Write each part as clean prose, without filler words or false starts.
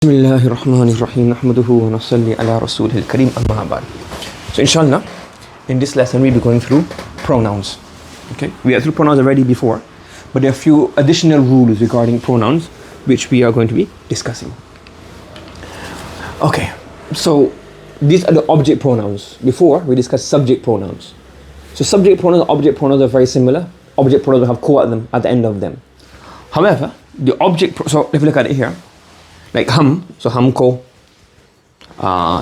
Bismillahirrahmanirrahim. Nahmaduhu wa nusalli ala rasulihil kareem, amma ba'd. So inshallah, in this lesson we'll be going through pronouns. Okay, we are through pronouns already before, but there are a few additional rules regarding pronouns which we are going to be discussing. Okay, so these are the object pronouns. Before we discussed subject pronouns. So subject pronouns and object pronouns are very similar. Object pronouns have ko at them at the end of them. However, the object, so if you look at it here, like hum, so humko,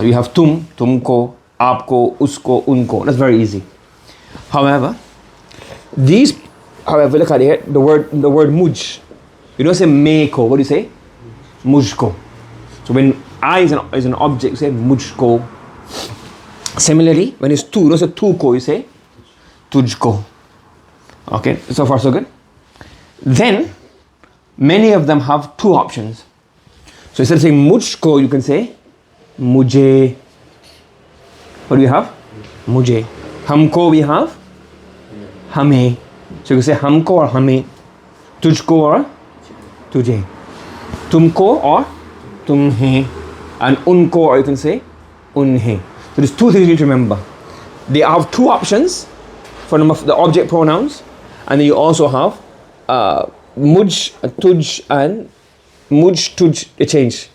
you have tumko, aapko, usko, unko. That's very easy. However, look at it here, the word muj, you don't say meko. What do you say? Mujko. So when I is an object, you say mujko. Similarly, when it's tu, you don't say tuko, you say tujko. Okay, so far so good. Then many of them have two options. So instead of saying mujhko, you can say mujhe. What do we have? Mujhe. Humko we have hame. So you can say humko or hame. Tujhko or tujhe. Tumko or tumhe. And unko, or you can say unhe. So there's two things you need to remember. They have two options for the object pronouns, and then you also have muj, tuj, and muj, tuj, they change.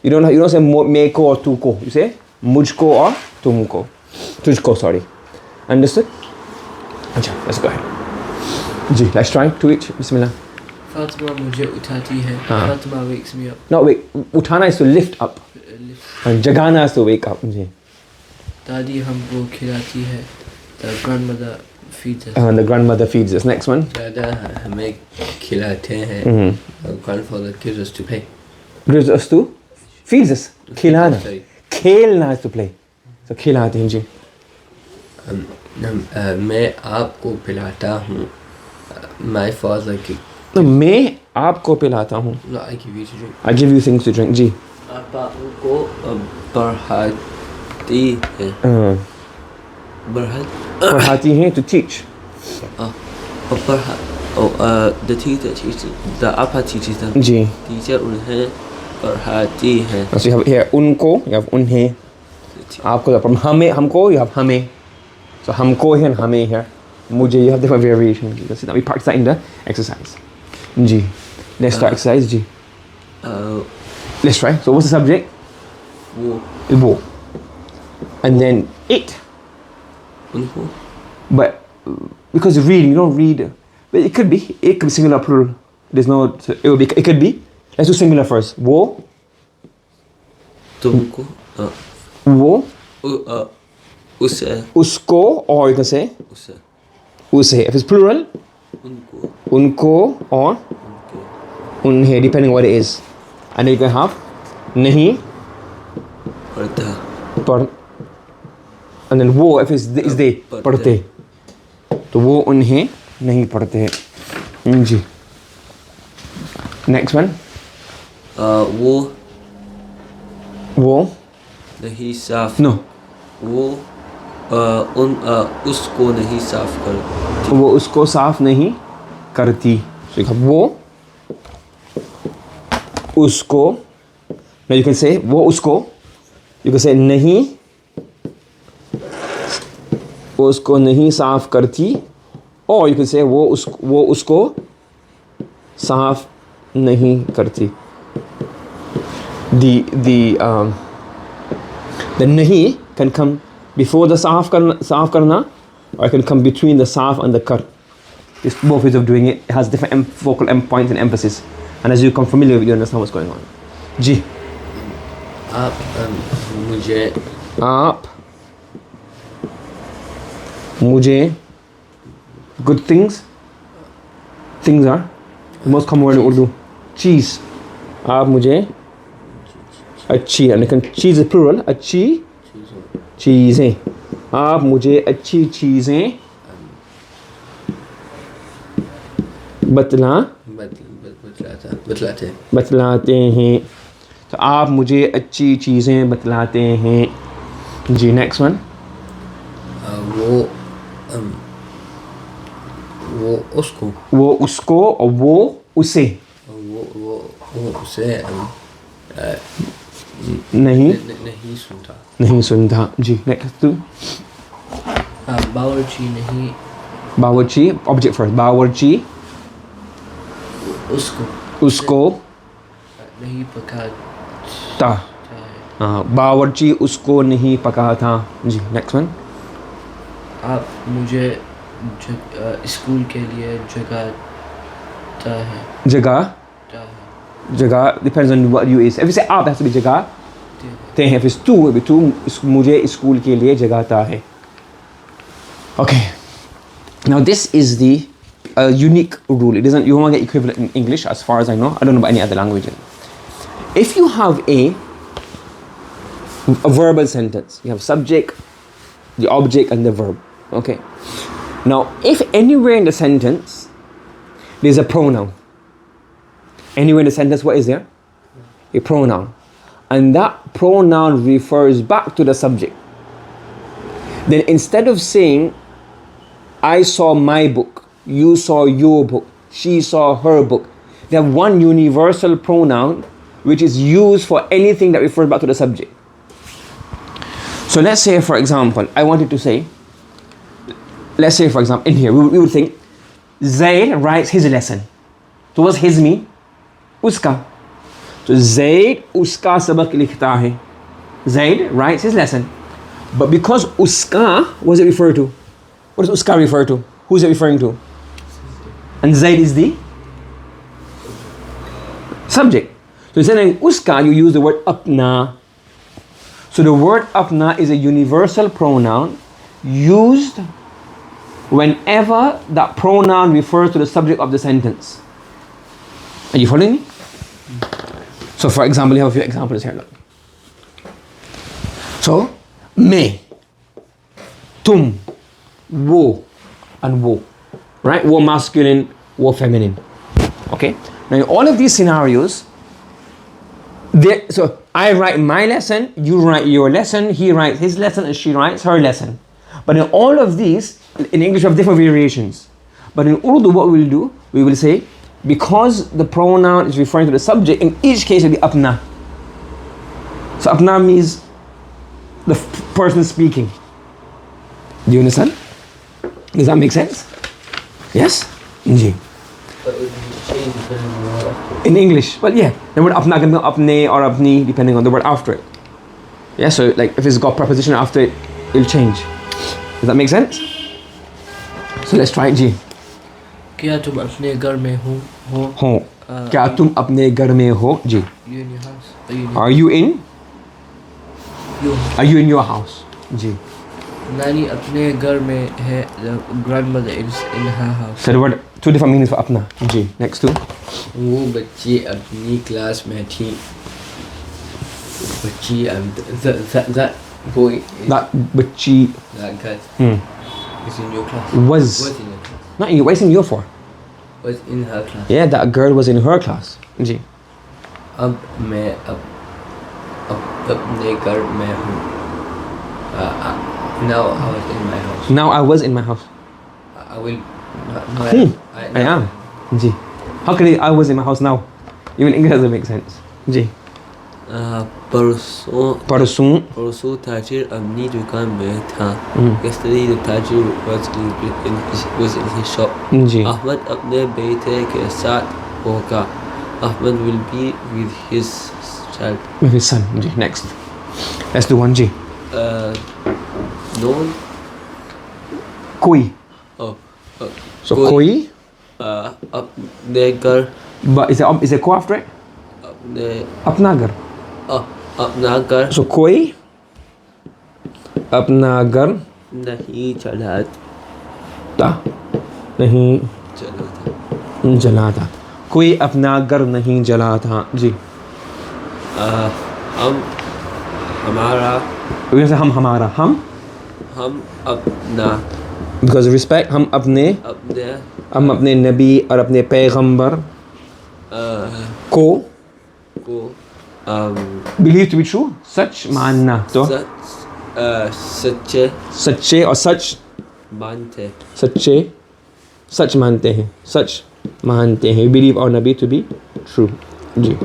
You don't say meko or tuko. You say mujko or tumko. Tujko, sorry. Understood? Achha, let's go ahead. Ji, let's try to each. Bismillah. Fatima mujhe uthati hai. Fatima wakes me up. No, wait. Uthana is to lift up. And jagana is to wake up. Ji. Dadi humko khilati hai. The grandmother feeds us. And the grandmother feeds us. Next one. Dada hame khilate hai. Our grandfather gives us to play. Gives us to? Feeds us. Khilana. Khelna is to play. So khilate hain ji. मैं आपको पिलाता हूँ. My father No, मैं आपको पिलाता हूँ. No, I give you to drink. I give you things to drink. जी. आपा उनको पढ़ाती है. पढ़ाती हैं to teach. The teacher teaches. The apa teaches them. Ji. Teacher उन्हें पढ़ाती है. So you have here उनको, you have उन्हें. आपको from हमें, हमको, you have हमें. So हमको here and हमें here. मुझे, you have different variations. You can see that we practice that in the exercise. Ji. Let's start exercise. Ji. Let's try. So what's the subject? वो. And then it. उनको. But because you don't read. But it could be singular plural. There's no. It could be. Let's do singular first. वो. तुमको. वो. उसे. उसको, or you can say उसे. उसे. If it's plural, उनको. उनको or उन्हें, depending on what it is. And then you can have नहीं. पढ़ता. पर. And then वो, if it's they, पढ़ते. तो वो उन्हें नहीं पढ़ते. जी. Next one. वो नहीं साफ. No. वो उसको नहीं साफ करती. वो उसको साफ नहीं करती. So you have वो उसको. Now you can say वो उसको. You can say नहीं. वो उसको नहीं साफ करती. Or you can say वो उसको साफ नहीं करती. The nahi can come before the saaf karna, or it can come between the saaf and the kar. There's both ways of doing it. It has different focal points and emphasis. And as you become familiar with it, you understand what's going on. Ji. आप मुझे. आप मुझे. Good things. Things are the most common word in Urdu. Cheese. आप मुझे अच्छी, and you can, cheese is plural. अच्छी चीज़ें. आप मुझे अच्छी चीज़ें बतलाते हैं. तो आप मुझे अच्छी चीज़ें बतलाते हैं. जी. Next one. वो उसको और वो उसे. वो उसे नहीं नहीं सुनता. नहीं सुनता. जी next two. बावर्ची नहीं बावर्ची object first. बावर्ची उसको नहीं पकाता हाँ, बावर्ची उसको नहीं पका था. जी next one. आप मुझे स्कूल के लिए जगाता है. जगह depends on what you is. If you say आप, it has to be जगह ते हैं. If it's तू, it will be तू मुझे स्कूल के लिए जगाता है. Okay. Now this is the unique rule. It doesn't. You won't get equivalent in English, as far as I know. I don't know about any other language. If you have a verbal sentence, you have subject, the object, and the verb. Okay. Now, if anywhere in the sentence there's a pronoun, anywhere in the sentence, what is there? A pronoun, and that pronoun refers back to the subject. Then instead of saying, I saw my book, you saw your book, she saw her book, they have one universal pronoun which is used for anything that refers back to the subject. So let's say, for example, I wanted to say, let's say, for example, in here, we would think, Zaid writes his lesson. So what's his mean? Uska. So Zaid uska sabak likhta hai. Zaid writes his lesson. But because uska, what does it refer to? What does uska refer to? Who's it referring to? And Zaid is the subject. So instead of uska, you use the word apna. So the word apna is a universal pronoun used whenever that pronoun refers to the subject of the sentence. Are you following me? So for example, you have a few examples here. Look. So, me, tum, wo, and wo. Right? Wo masculine, wo feminine. Okay? Now in all of these scenarios, so I write my lesson, you write your lesson, he writes his lesson, and she writes her lesson. But in all of these, in English we have different variations. But in Urdu, what we'll do, we will say, because the pronoun is referring to the subject, in each case it will be apna. So apna means the person speaking. Do you understand? Does that make sense? Yes? Ji. In English, well, yeah, the word apna can be apne or apni depending on the word after it. Yeah, so like if it's got preposition after it, it'll change. Does that make sense? So let's try it, Ji. क्या तुम अपने घर में हो? क्या तुम अपने घर में हो? जी. You in your house? Are you in? Are you in your house? जी. नानी अपने घर में है. The grandmother is in her house. So the word, two different meanings for apna. Ji. Next two. वो बच्ची अपनी क्लास में थी. बच्ची that boy. That bachchi. That guy. Is in your class. Was in your class. Not in your. What's in your for? Was in her class. Yeah, that girl was in her class. जी. अब मैं अपने घर में हूँ. Now I was in my house. Now I was in my house. I will. No, I am. Ji. How can I was in my house now? Even English doesn't make sense. जी. परसों ताजिर अपनी दुकान में था. Yesterday the tajir was in his shop. Ji. Ahmad अपने बेटे के साथ होगा. Ahmad will be with his child. With his son. Ji. Next. Let's do one. Ji. No. कोई. So कोई. अपने घर. But is it ko after it? अपना घर. अपना घर. So कोई अपना घर नहीं जलाता. नहीं जलाता. कोई अपना घर नहीं जलाता. जी. हम हमारा. We're going to say हम हमारा. हम अपना. Because of respect, हम अपने नबी और अपने पैगंबर को believe to be true. सच मानना. तो सच्चे और सच मानते. सच मानते हैं. सच मानते हैं. We believe our Nabi to be true. Ji.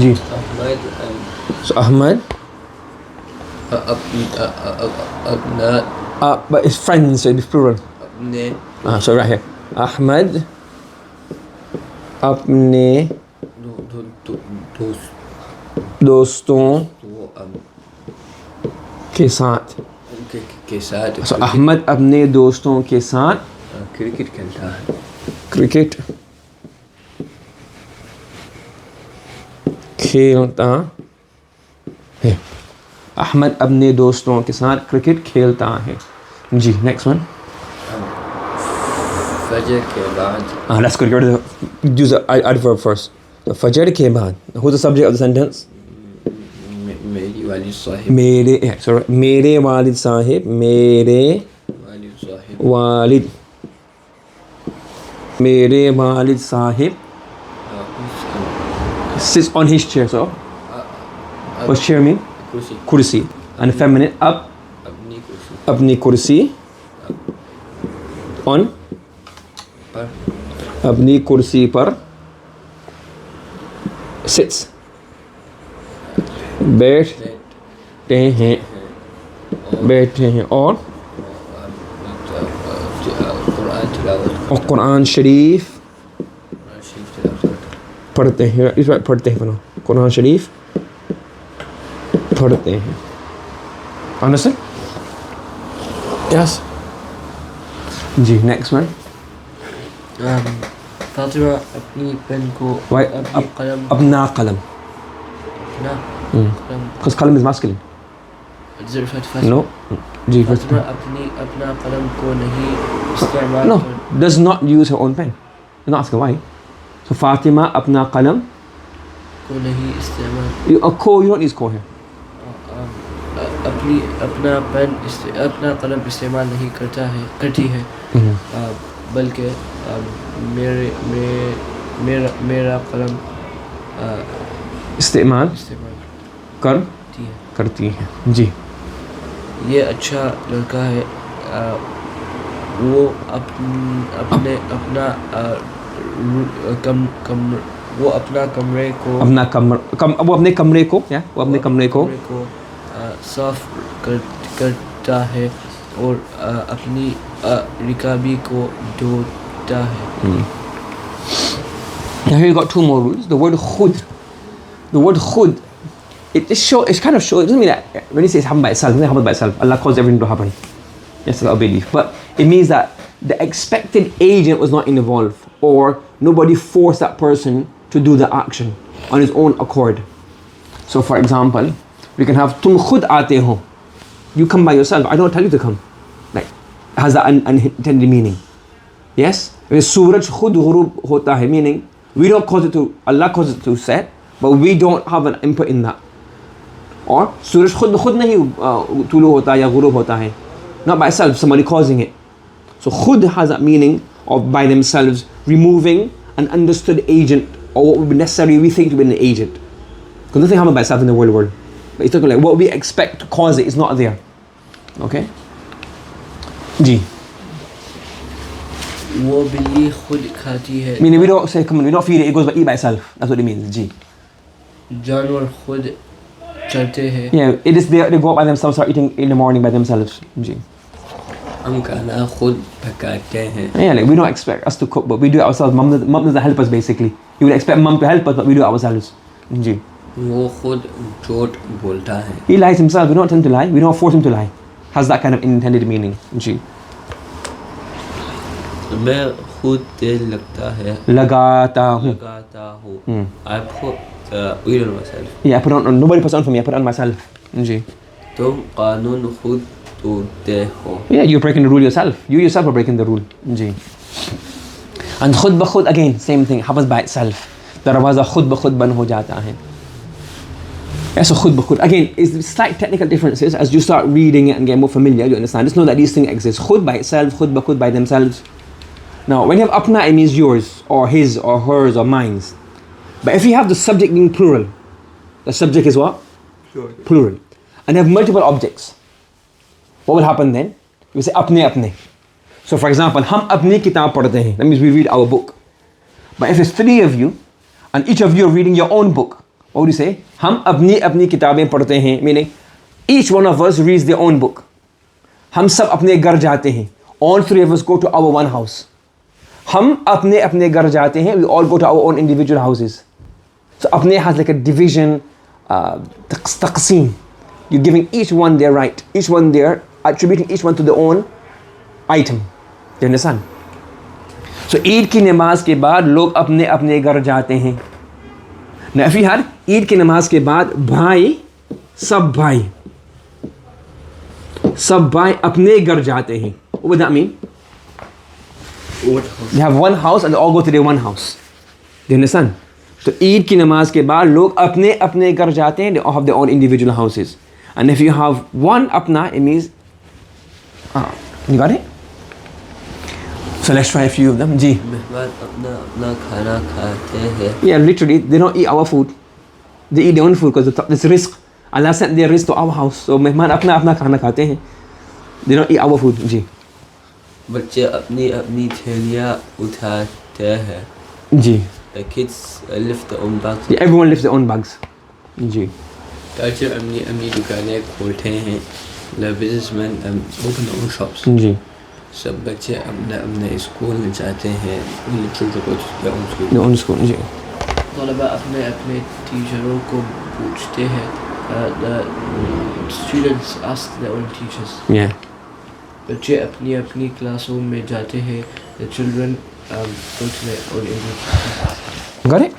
Ji. Ahmad So Ahmad, अपना but it's friends, so it's plural. अपने So right here. Ahmad अपने दोस्त दोस्तों के साथ. के साथ So Ahmad अपने दोस्तों के साथ क्रिकेट खेलता है. क्रिकेट खेलता है. अहमद अपने दोस्तों के साथ क्रिकेट खेलता है. जी, नेक्स्ट वन. फजर के बाद Let's go to use the adverb first. The फजर के बाद. Who's the subject of the sentence? मेरी वालिद साहिब मेरे वालिद साहिब. मेरे वालिद Sahib sits on his chair. So what's chair mean? Kursi. And feminine up. अपनी कुर्सी. On. अपनी कुर्सी पर sits. बैठते हैं और कुरान शरीफ पढ़ते हैं. इस बार पढ़ते हैं बनो. कुरान शरीफ पढ़ते हैं. Understand? Yes. जी, next one. फातिमा अपनी पेन को अपनी कलम अपना कलम. ना Because कलम is masculine. No. जी, फातिमा अपना कलम को नहीं इस्तेमाल No, does not use her own pen. You're not asking why. So Fatima अपना कलम को नहीं इस्तेमाल a co, you don't use co here. अपना कलम इस्तेमाल नहीं करती है बल्कि मेरा कलम इस्तेमाल करती है. जी. ये अच्छा लड़का है. वो अपने कमरे को साफ करता है और अपनी रिकाबी को धोता है. Now here you got two more rules. The word khud. It kind of shows. It doesn't mean that when you say it's happened by itself, it doesn't happen by itself. Allah caused everything to happen. Yes, that's a belief. But it means that the expected agent was not involved, or nobody forced that person to do the action on his own accord. So, for example, we can have tum khud aate ho. You come by yourself. I don't tell you to come. Like, has that unintended meaning? Yes. Suraj khud ghurub hota hai, meaning we don't cause it to. Allah causes it to set, but we don't have an input in that. Or सूरज खुद नहीं तुलू होता या गुरूब होता है. Not by itself, somebody causing it. So khud has that meaning of by themselves removing an understood agent, or what would be necessary we think to be an agent. Because nothing happens by itself in the world. But it's talking like what we expect to cause it is not there. Okay? जी. वो बिल्ली खुद खाती है. Meaning we don't say, come on, we don't feed it, it goes by eat by itself. That's what it means. जी. जानवर खुद चलते हैं. Yeah, it is they go out by themselves, start eating in the morning by themselves. जी. हम खाना खुद पकाते हैं. Yeah, like we don't expect us to cook, but we do it ourselves. Mom doesn't help us basically. You would expect mom to help us, but we do it ourselves. जी. वो खुद झूठ बोलता है. He lies himself. We don't tell him to lie. We don't force him to lie. Has that kind of intended meaning. जी. मैं खुद तेल लगाता हूँ. I put oil on myself. Yeah, I put on. Nobody puts on for me. I put on myself. जी. तुम कानून खुद तोड़ते हो. Yeah, you're breaking the rule yourself. You yourself are breaking the rule. Ji. And खुद ब खुद again same thing happens by itself. दरवाज़ा खुद ब खुद बंद हो जाता है. Yeah, so khud b'khud. Again, it's slight technical differences. As you start reading it and get more familiar, you understand. Just know that these things exist. Khud by itself, khud b'khud by themselves. Now, when you have apna, it means yours, or his, or hers, or mine's. But if you have the subject being plural, the subject is what? Sure. Plural. And you have multiple objects. What will happen then? We say apne apne. So for example, hum apni kitab padhte hain. That means we read our book. But if it's three of you, and each of you are reading your own book, What do you say? हम अपनी अपनी किताबें पढ़ते हैं, meaning each one of us reads their own book. हम सब अपने घर जाते हैं. All three of us go to our one house. हम अपने अपने घर जाते हैं. We all go to our own individual houses. So अपने has like a division, taqsim. You're giving each one their right, each one their, attributing each one to their own item. Do you understand? So Eid की नमाज के बाद लोग अपने अपने घर जाते हैं. Now if you had Eid की नमाज के बाद सब भाई अपने घर जाते हैं. What would that mean? They have one house and they all go to their one house. Do you understand? तो ईद की नमाज के बाद लोग अपने अपने घर जाते हैं. They all have their own individual houses. And if you have one apna, it means you got it? So let's try a few of them. जी. मेहमान अपना अपना खाना खाते हैं. Yeah, literally, they don't eat our food. They eat their own food because it's risk. Allah sent their risk to our house. So मेहमान अपना अपना खाना खाते हैं. They don't eat our food. जी. बच्चे अपनी अपनी थैलियाँ उठाते हैं. जी. The kids lift their own bags. Yeah, everyone lifts their own bags. जी. ताजिर अपनी अपनी दुकानें खोलते हैं. The businessmen open their own shops. जी. सब बच्चे अपने अपने स्कूल में जाते हैं. Children go to their own school. Their own school. जी. तलबा अपने अपने टीचरों को पूछते हैं. The students ask their own teachers. Yeah. बच्चे अपनी अपनी क्लासों में जाते हैं. The children go to their own English. Got it?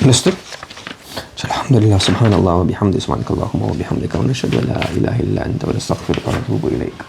Understood? Alhamdulillah, subhanallah wa bihamdi, subhanakallahumma wa bihamdika, wa nashhadu an la ilaha illa anta wa nastaghfiruka wa natubu ilayk.